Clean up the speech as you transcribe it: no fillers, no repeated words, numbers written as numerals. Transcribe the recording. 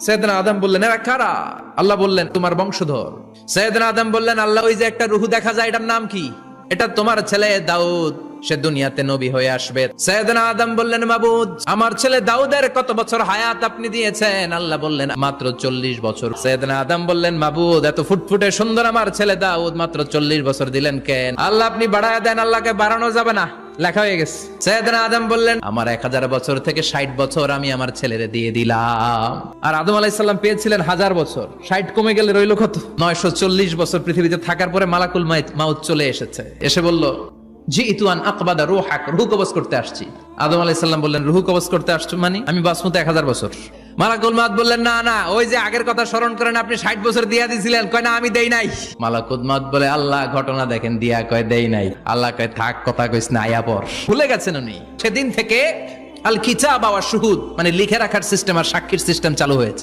সাইয়েদনা আদম বললেন, এরা কারা? আল্লাহ বললেন, তোমার বংশধর। সাইয়েদনা আদম বললেন, আল্লাহ, ওই যে একটা রূহ দেখা যায়, এটার নাম কি? এটা তোমার ছেলে দাউদ, সে দুনিয়াতে নবী হয়ে আসবে। সাইয়েদনা আদম বললেন, মাবুদ, আমার ছেলে দাউদের কত বছর হায়াত আপনি দিয়েছেন? আল্লাহ বললেন, মাত্র 40 বছর। সাইয়েদনা আদম বললেন, মাবুদ, এত ফুটফুটে সুন্দর আমার ছেলে দাউদ, মাত্র 40 বছর দিলেন কেন? আল্লাহ, আপনি বাড়ায় দেন, আল্লাহকে বাড়ানো যাবে না, লেখা হয়ে গেছে। সাইয়েদনা আদম বললেন, আমার 1000 বছর থেকে 60 বছর আমি আমার ছেলেরে দিয়ে দিলাম। আর আদম আলাইহিস সালাম পেয়েছিলেন 1000 বছর, 60 কমে গেলে রইল কত? 940 বছর পৃথিবীতে থাকার পরে মালাকুল মাউত চলে এসেছে, এসে বলল, জিইতু আন আকবাদা রূহাক, রূহ কবজ করতে আসছি। আদম আলাইহিস সালাম বললেন, রূহ কবজ করতে আসছো মানে? আমি বাঁচবো 1000 বছর। মালাকুল মাউত বললেন, না না, ওই যে আগের কথা স্মরণ করেন, আপনি 60 বছর দিয়া দিয়েছিলেন। কয়, না, আমি দেই নাই। মালাকুল মাউত বলে, আল্লাহ, ঘটনা দেখেন, দিয়া কয় দেই নাই। আল্লাহ কয়, থাক, কথা কইস না, আয়া পর। ভুলে গেছেন উনি। সেদিন থেকে আল কিতাব ওয়া শুহুদ, মানে লিখে রাখার সিস্টেম আর সাক্ষীর সিস্টেম চালু হয়েছে।